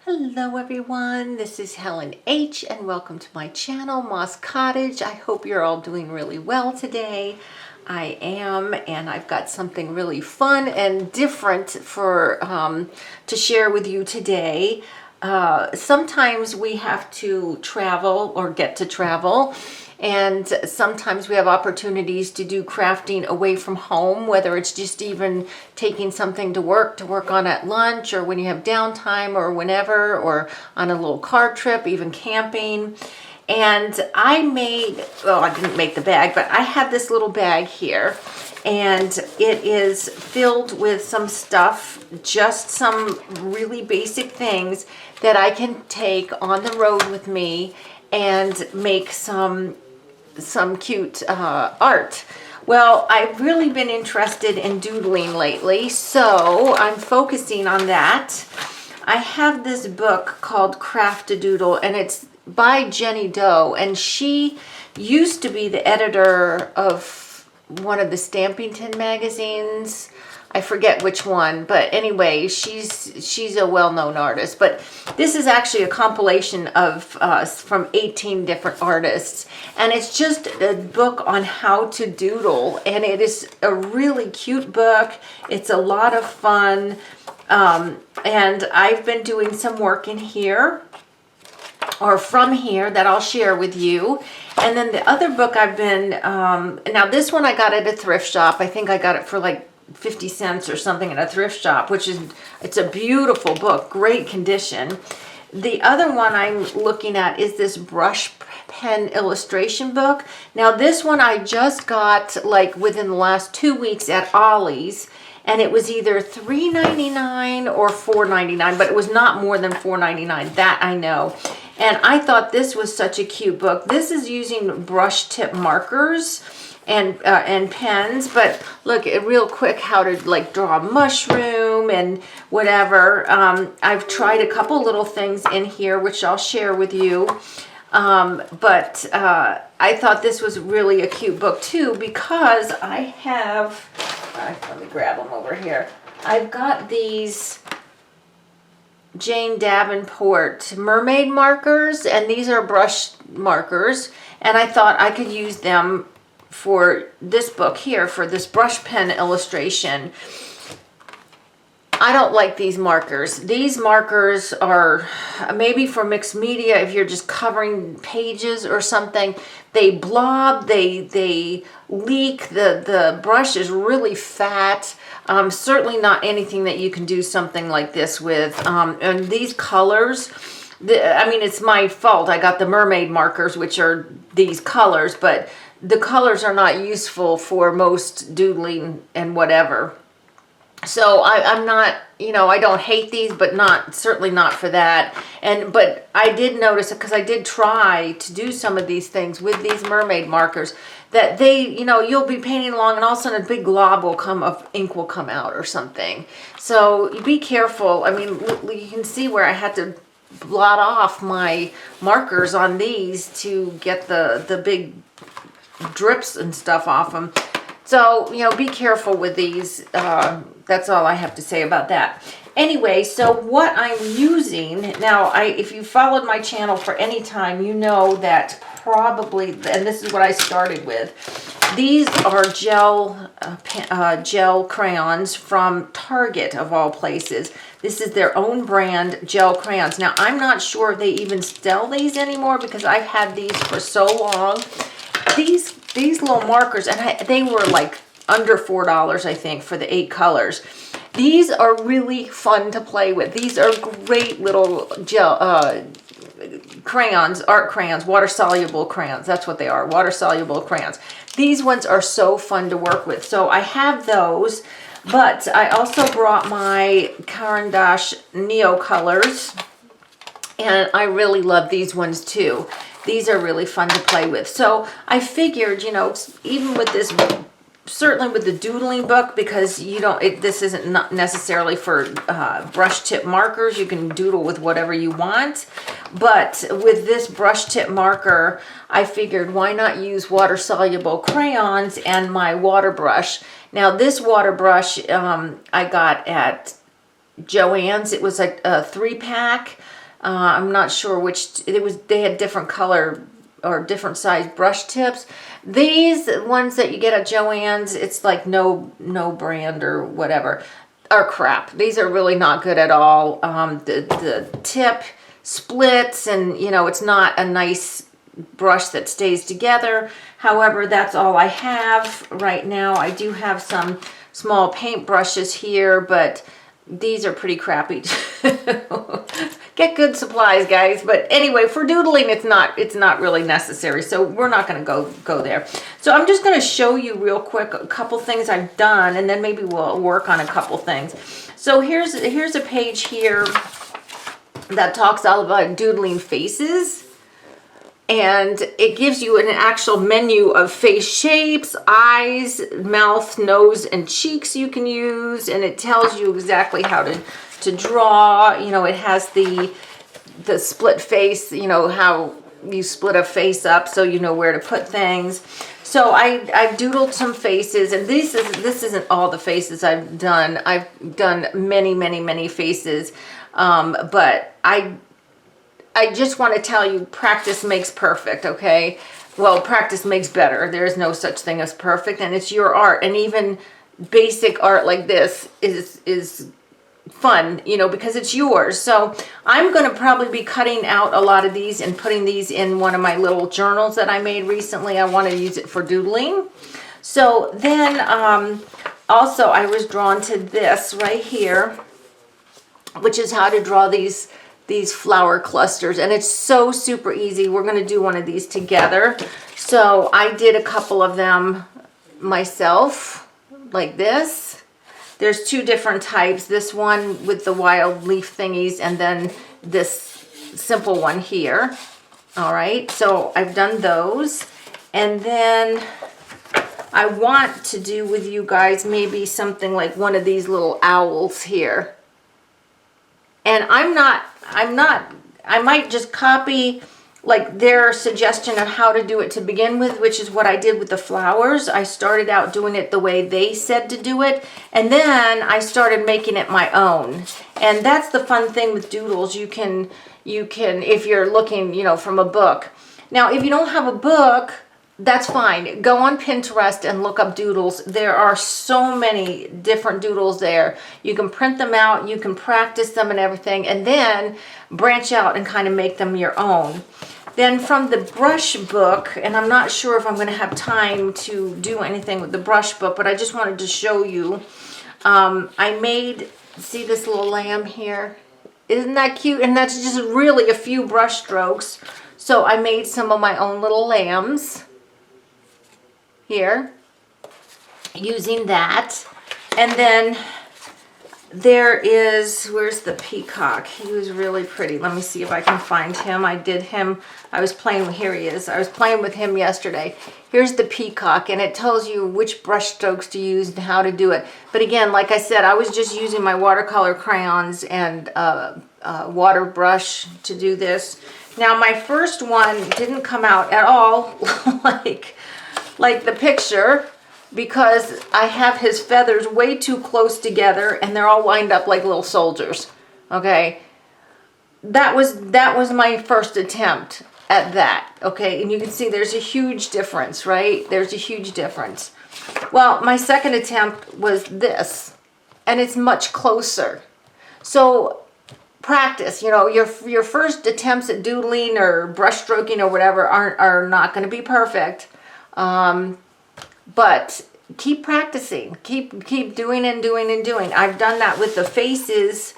Hello everyone, this is Helen H. and welcome to my channel, Moss Cottage. I hope you're all doing really well today. I am, and I've got something really fun and different for to share with you today. Sometimes we have to travel or get to travel, and sometimes we have opportunities to do crafting away from home, whether it's just even taking something to work on at lunch, or when you have downtime, or whenever, or on a little car trip, even camping. And I made, well, I didn't make the bag, but I have this little bag here, and it is filled with some stuff, just some really basic things that I can take on the road with me and make some cute art. Well, I've really been interested in doodling lately, so I'm focusing on that. I have this book called Craft a Doodle, and it's by Jenny Doe, and she used to be the editor of one of the Stampington magazines. I forget which one, but anyway, she's a well-known artist. But this is actually a compilation of from 18 different artists, and it's just a book on how to doodle, and it is a really cute book. It's a lot of fun, and I've been doing some work in here, or from here, that I'll share with you. And then the other book I've been, now this one I got at a thrift shop. I think I got it for like 50 cents or something at a thrift shop, it's a beautiful book, great condition. The other one I'm looking at is this brush pen illustration book. Now this one I just got like within the last 2 weeks at Ollie's, and it was either $3.99 or $4.99, but it was not more than $4.99, that I know. And I thought this was such a cute book. This is using brush tip markers and pens, but look real quick how to like draw a mushroom and whatever. I've tried a couple little things in here which I'll share with you, but I thought this was really a cute book too, because I have, let me grab them over here. I've got these Jane Davenport mermaid markers, and these are brush markers, and I thought I could use them for this book here, for this brush pen illustration. I don't like these markers. These markers are maybe for mixed media, if you're just covering pages or something. They blob, they leak, the brush is really fat. Certainly not anything that you can do something like this with. And these colors, I mean, it's my fault. I got the mermaid markers, which are these colors, but the colors are not useful for most doodling and whatever. So I'm not, I don't hate these, but certainly not for that. But I did notice it, because I did try to do some of these things with these mermaid markers, that they, you'll be painting along and all of a sudden a big glob of ink will come out or something. So be careful. I mean, you can see where I had to blot off my markers on these to get the big drips and stuff off them. So, be careful with these. That's all I have to say about that. Anyway, so what I'm using now, if you followed my channel for any time, you know that probably, and this is what I started with. These are gel crayons from Target, of all places. This is their own brand gel crayons. Now, I'm not sure if they even sell these anymore, because I've had these for so long. These little markers, and they were like under $4, I think, for the 8 colors. These are really fun to play with. These are great little gel crayons, art crayons, water-soluble crayons. That's what they are, water-soluble crayons. These ones are so fun to work with. So I have those, but I also brought my Caran d'Ache Neo colors, and I really love these ones too. These are really fun to play with. So I figured, even with this, certainly with the doodling book, because this isn't not necessarily for brush tip markers. You can doodle with whatever you want. But with this brush tip marker, I figured why not use water soluble crayons and my water brush. Now this water brush I got at Joann's. It was a 3-pack. I'm not sure which, they had different color or different size brush tips. These ones that you get at Joann's, it's like no brand or whatever, are crap. These are really not good at all. The tip splits, and you know, it's not a nice brush that stays together. However, that's all I have right now. I do have some small paint brushes here, but these are pretty crappy. Get good supplies, guys. But anyway, for doodling, it's not really necessary, so we're not going to go there. So I'm just going to show you real quick a couple things I've done, and then maybe we'll work on a couple things. So here's a page here that talks all about doodling faces. And it gives you an actual menu of face shapes, eyes, mouth, nose, and cheeks you can use. And it tells you exactly how to draw. You know, it has the split face, you know, how you split a face up so you know where to put things. So I've doodled some faces, and this isn't all the faces I've done. I've done many faces, but I just want to tell you, practice makes perfect, okay? Well, practice makes better. There is no such thing as perfect, and it's your art. And even basic art like this is fun, you know, because it's yours. So I'm going to probably be cutting out a lot of these and putting these in one of my little journals that I made recently. I want to use it for doodling. So then also I was drawn to this right here, which is how to draw these flower clusters, and it's so super easy. We're going to do one of these together. So I did a couple of them myself, like this. There's 2 different types. This one with the wild leaf thingies, and then this simple one here. All right, so I've done those. And then I want to do with you guys maybe something like one of these little owls here. And I might just copy like their suggestion of how to do it to begin with, which is what I did with the flowers. I started out doing it the way they said to do it, and then I started making it my own. And that's the fun thing with doodles. You can, if you're looking, you know, from a book. Now, if you don't have a book, that's fine. Go on Pinterest and look up doodles. There are so many different doodles there. You can print them out, you can practice them and everything, and then branch out and kind of make them your own. Then from the brush book, and I'm not sure if I'm going to have time to do anything with the brush book, but I just wanted to show you. I made, see this little lamb here? Isn't that cute? And that's just really a few brush strokes. So I made some of my own little lambs here using that. And then there is, where's the peacock? He was really pretty. Let me see if I can find him. I did him, I was playing with, here he is. I was playing with him yesterday. Here's the peacock, and it tells you which brush strokes to use and how to do it. But again, like I said, I was just using my watercolor crayons and water brush to do this. Now my first one didn't come out at all like the picture, because I have his feathers way too close together and they're all lined up like little soldiers. Okay, that was my first attempt at that. Okay, and you can see there's a huge difference, right? There's a huge difference. Well, my second attempt was this, and it's much closer. So practice, you know, your first attempts at doodling or brush stroking or whatever are not going to be perfect. But keep practicing, keep doing and doing and doing. I've done that with the faces.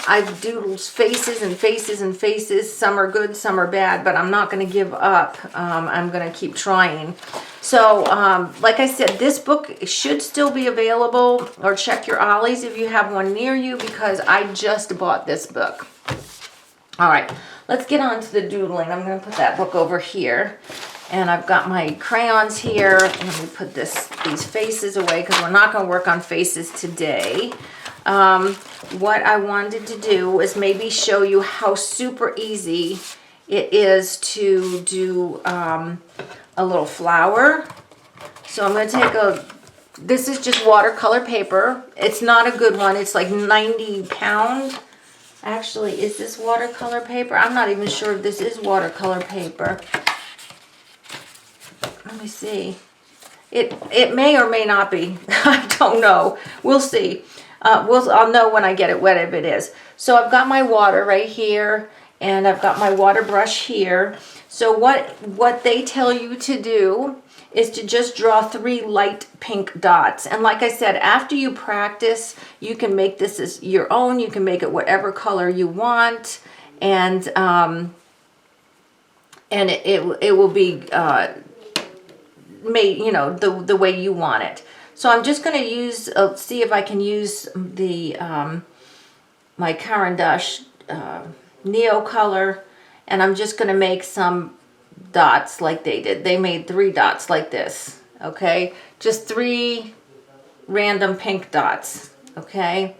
I've doodled faces and faces and faces. Some are good, some are bad, but I'm not going to give up. I'm going to keep trying. So, like I said, this book should still be available, or check your Ollies if you have one near you, because I just bought this book. All right, let's get on to the doodling. I'm going to put that book over here. And I've got my crayons here. Let me put these faces away, because we're not going to work on faces today. What I wanted to do was maybe show you how super easy it is to do a little flower. So I'm going to take This is just watercolor paper. It's not a good one. It's like 90 pounds. Actually, is this watercolor paper? I'm not even sure if this is watercolor paper. Let me see. It may or may not be. I don't know. We'll see. I'll know when I get it wet if it is. So I've got my water right here, and I've got my water brush here. So what they tell you to do is to just draw 3 light pink dots. And like I said, after you practice, you can make this as your own. You can make it whatever color you want, and it will be made, you know, the way you want it. So I'm just going to use, see if I can use the my Caran d'Ache Neo color, and I'm just going to make some dots like they did. They made 3 dots like this, okay? Just 3 random pink dots, okay?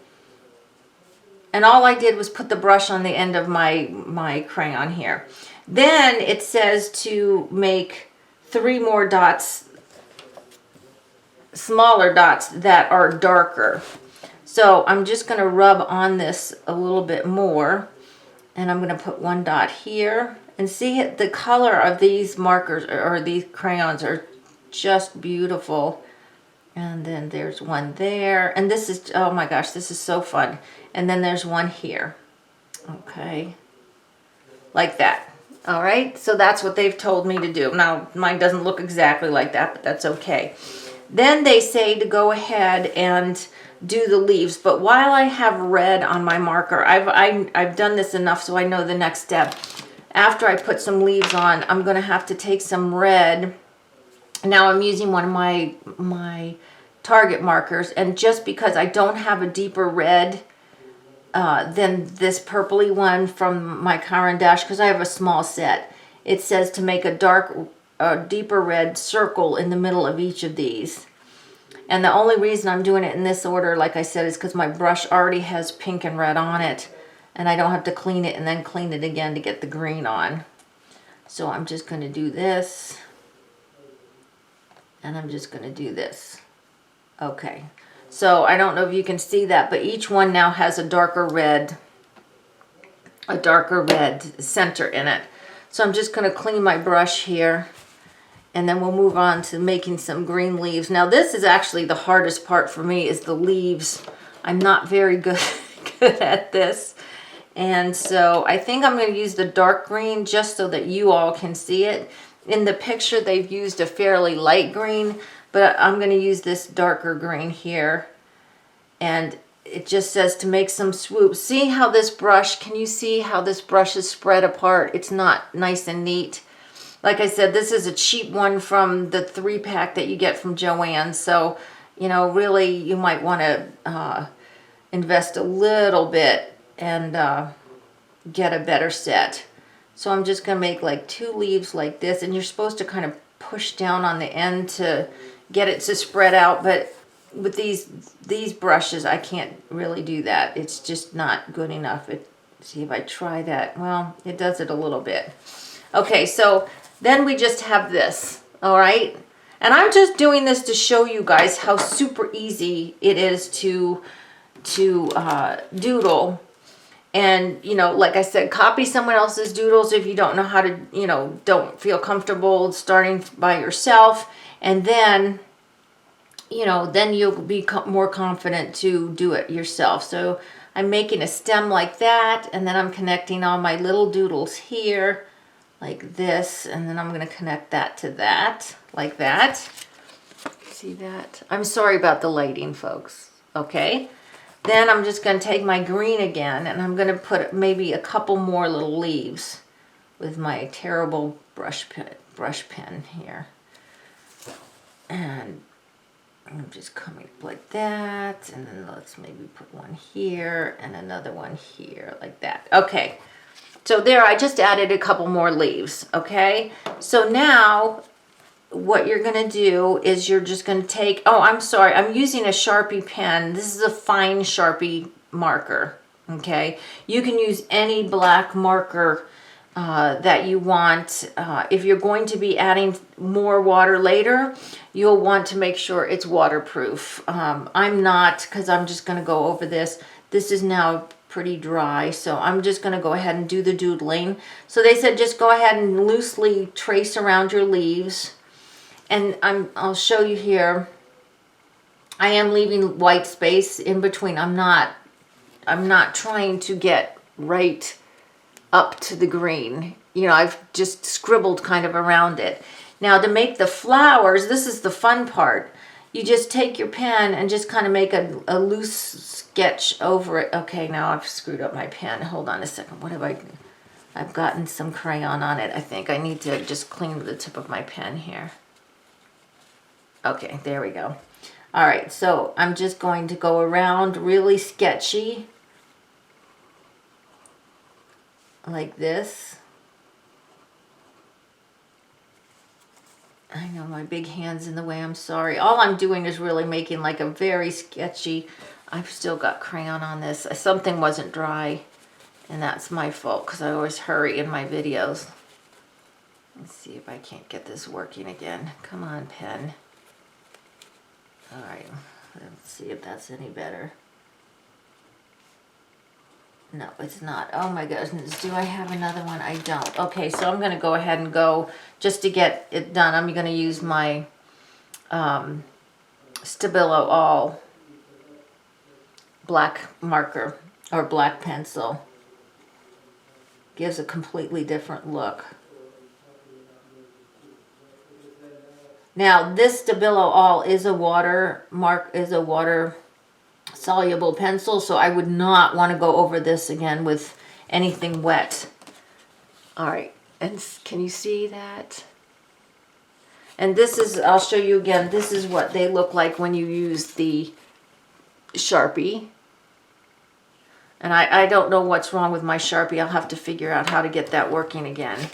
And all I did was put the brush on the end of my crayon here. Then it says to make 3 more dots, smaller dots that are darker. So I'm just going to rub on this a little bit more, and I'm going to put 1 dot here. And see, the color of these markers or these crayons are just beautiful. And then there's 1 there, and this is, oh my gosh, this is so fun. And then there's 1 here, okay, like that. All right, so that's what they've told me to do. Now, mine doesn't look exactly like that, but that's okay. Then they say to go ahead and do the leaves. But while I have red on my marker, I've done this enough so I know the next step. After I put some leaves on, I'm going to have to take some red. Now I'm using one of my Target markers, and just because I don't have a deeper red than this purpley one from my Caran d'Ache, because I have a small set, it says to make a deeper red circle in the middle of each of these. And the only reason I'm doing it in this order, like I said, is because my brush already has pink and red on it, and I don't have to clean it and then clean it again to get the green on. So I'm just going to do this, and I'm just going to do this. Okay, so I don't know if you can see that, but each one now has a darker red center in it. So I'm just going to clean my brush here, and then we'll move on to making some green leaves. Now this is actually the hardest part for me, is the leaves. I'm not very good at this. And so I think I'm going to use the dark green just so that you all can see it. In the picture they've used a fairly light green, but I'm going to use this darker green here. And it just says to make some swoops. See how this brush, can you see how this brush is spread apart? It's not nice and neat. Like I said, this is a cheap one from the 3-pack that you get from Joann's. So, you know, really you might want to invest a little bit and get a better set. So I'm just going to make like 2 leaves like this, and you're supposed to kind of push down on the end to get it to spread out, but with these brushes I can't really do that. It's just not good enough. See if I try that. Well, it does it a little bit. Okay, so then we just have this, all right? And I'm just doing this to show you guys how super easy it is to doodle. And, you know, like I said, copy someone else's doodles if you don't know how to, you know, don't feel comfortable starting by yourself. And then, you know, then you'll be more confident to do it yourself. So I'm making a stem like that, and then I'm connecting all my little doodles here like this, and then I'm going to connect that to that, like that. See that? I'm sorry about the lighting, folks. Okay. Then I'm just going to take my green again, and I'm going to put maybe a couple more little leaves with my terrible brush pen here. And I'm just coming up like that, and then let's maybe put one here and another one here, like that. Okay, so there, I just added a couple more leaves, okay? So now what you're going to do is you're just going to take, oh, I'm sorry, I'm using a Sharpie pen. This is a fine Sharpie marker, okay? You can use any black marker that you want. If you're going to be adding more water later, you'll want to make sure it's waterproof. I'm not, because I'm just going to go over this. This is now pretty dry, so I'm just going to go ahead and do the doodling. So they said just go ahead and loosely trace around your leaves. And I'll show you here. I am leaving white space in between. I'm not trying to get right up to the green. You know, I've just scribbled kind of around it. Now to make the flowers, this is the fun part. You just take your pen and just kind of make a loose sketch over it. Okay, now I've screwed up my pen. Hold on a second. What have I've gotten some crayon on it. I think I need to just clean the tip of my pen here. Okay, there we go. All right, so I'm just going to go around really sketchy like this. I know my big hand's in the way, I'm sorry. All I'm doing is really making like a very sketchy, I've still got crayon on this. Something wasn't dry, and that's my fault because I always hurry in my videos. Let's see if I can't get this working again. Come on, pen. All right, let's see if that's any better. No, it's not. Oh my goodness, do I have another one? I don't. Okay, so I'm going to go ahead and go, just to get it done, I'm going to use my Stabilo All black marker, or black pencil. Gives a completely different look. Now, this Stabilo All is a water soluble pencil, so I would not want to go over this again with anything wet. All right, and can you see that? And this is, I'll show you again, this is what they look like when you use the Sharpie. And I don't know what's wrong with my Sharpie. I'll have to figure out how to get that working again.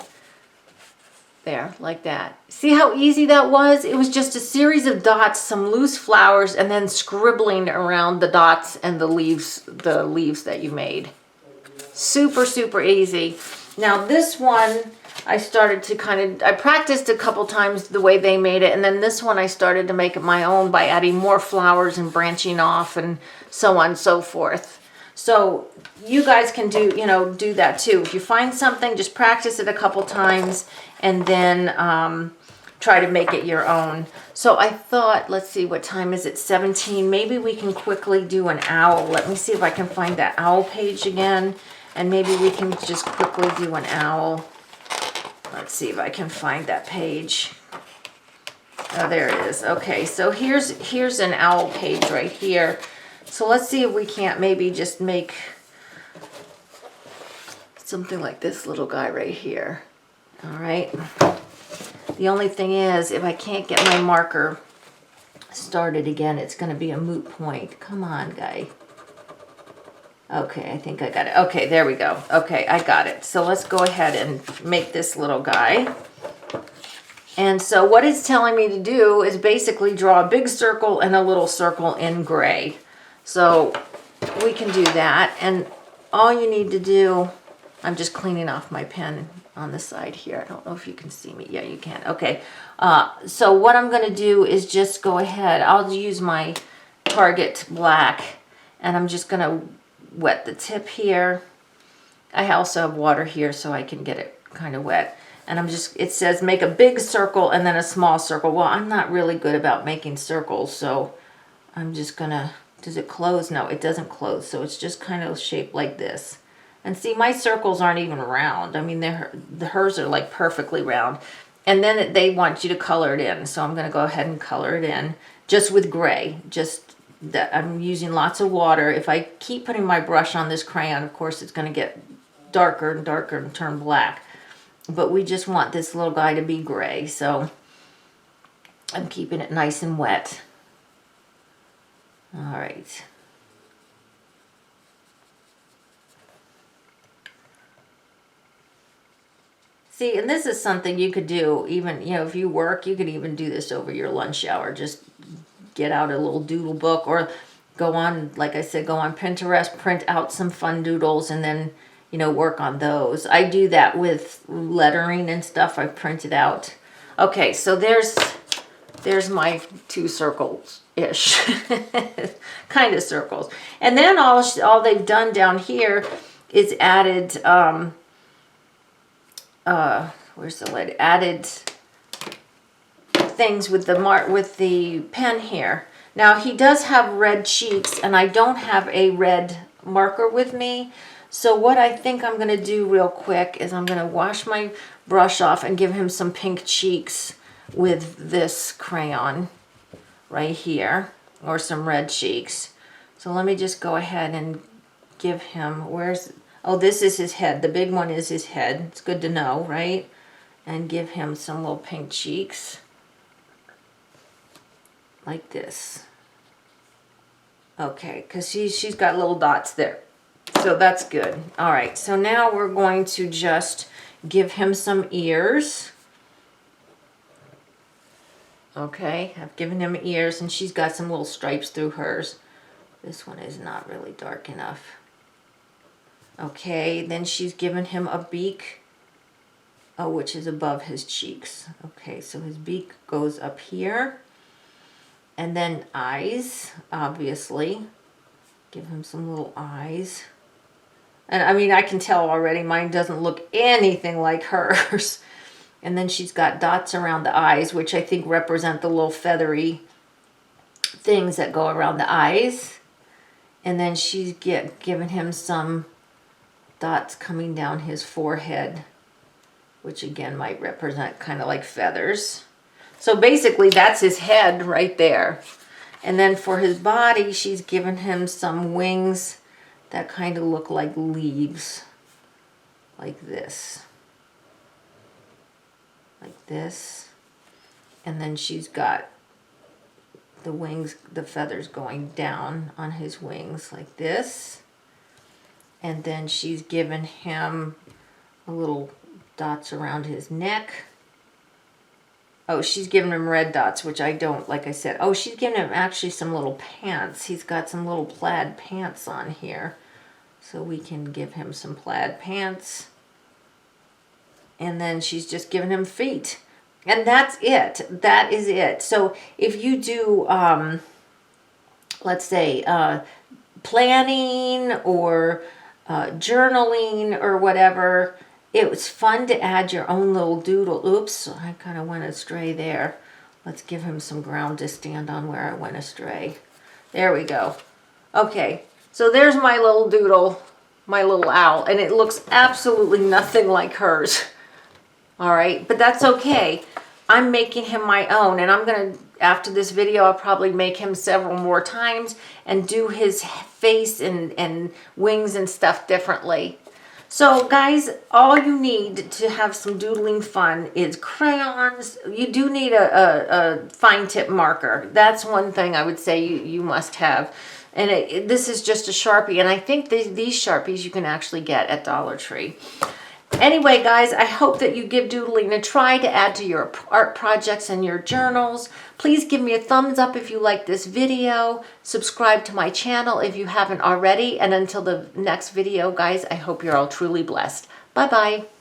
There, like that. See how easy that was? It was just a series of dots, some loose flowers, and then scribbling around the dots and the leaves that you made. Super, super easy. Now this one, I started to I practiced a couple times the way they made it, and then this one I started to make it my own by adding more flowers and branching off and so on and so forth. So you guys can do that too. If you find something, just practice it a couple times and then try to make it your own. So I thought, let's see, what time is it? 17. Maybe we can quickly do an owl. Let me see if I can find that owl page again, and maybe we can just quickly do an owl. Let's see if I can find that page. Oh, there it is. Okay, so here's an owl page right here. So let's see if we can't maybe just make something like this little guy right here. All right. The only thing is, if I can't get my marker started again, it's going to be a moot point. Come on, guy. Okay, I think I got it. Okay, there we go. Okay, I got it. So let's go ahead and make this little guy. And so what it's telling me to do is basically draw a big circle and a little circle in gray. So we can do that, and all you need to do, I'm just cleaning off my pen on the side here. I don't know if you can see me. Yeah, you can. Okay. So what I'm going to do is just go ahead. I'll use my Target black, and I'm just going to wet the tip here. I also have water here so I can get it kind of wet. And it says make a big circle and then a small circle. Well, I'm not really good about making circles, so I'm just going to... Does it close? No, it doesn't close. So it's just kind of shaped like this. And see, my circles aren't even round. I mean, hers are like perfectly round. And then they want you to color it in. So I'm going to go ahead and color it in just with gray. Just that I'm using lots of water. If I keep putting my brush on this crayon, of course, it's going to get darker and darker and turn black. But we just want this little guy to be gray. So I'm keeping it nice and wet. All right. See, and this is something you could do even, if you work, you could even do this over your lunch hour. Just get out a little doodle book, or go on, like I said, go on Pinterest, print out some fun doodles, and then, you know, work on those. I do that with lettering and stuff I've printed out. Okay, so there's my 2 circles-ish, kind of circles. And then all they've done down here is added, where's the lid? Added things with the pen here. Now he does have red cheeks, and I don't have a red marker with me. So what I think I'm going to do real quick is I'm going to wash my brush off and give him some pink cheeks with this crayon right here, or some red cheeks. So let me just go ahead and give him, oh, this is his head. The big one is his head. It's good to know, right? And give him some little pink cheeks like this. Okay, because she's got little dots there. So that's good. All right, so now we're going to just give him some ears. Okay, I've given him ears, and she's got some little stripes through hers. This one is not really dark enough. Okay, then she's given him a beak, which is above his cheeks. Okay, so his beak goes up here. And then eyes, obviously. Give him some little eyes. And I mean, I can tell already mine doesn't look anything like hers. And then she's got dots around the eyes, which I think represent the little feathery things that go around the eyes. And then she's given him some dots coming down his forehead, which again might represent kind of like feathers. So basically that's his head right there. And then for his body, she's given him some wings that kind of look like leaves, like this. Like this. And then she's got the wings, the feathers going down on his wings like this. And then she's given him a little dots around his neck. Oh, she's giving him red dots, which I don't, like I said. Oh, she's giving him actually some little pants. He's got some little plaid pants on here. So we can give him some plaid pants. And then she's just giving him feet. And that's it. That is it. So if you do, let's say, planning or journaling or whatever, it was fun to add your own little doodle. Oops, I kind of went astray there. Let's give him some ground to stand on where I went astray. There we go. Okay, so there's my little doodle, my little owl, and it looks absolutely nothing like hers. All right, but that's okay. I'm making him my own, and I'm going to, after this video, I'll probably make him several more times and do his face and wings and stuff differently. So guys, all you need to have some doodling fun is crayons. You do need a fine tip marker. That's one thing I would say you must have. And this is just a Sharpie, and I think these Sharpies you can actually get at Dollar Tree. Anyway, guys, I hope that you give doodling a try to add to your art projects and your journals. Please give me a thumbs up if you like this video. Subscribe to my channel if you haven't already. And until the next video, guys, I hope you're all truly blessed. Bye-bye.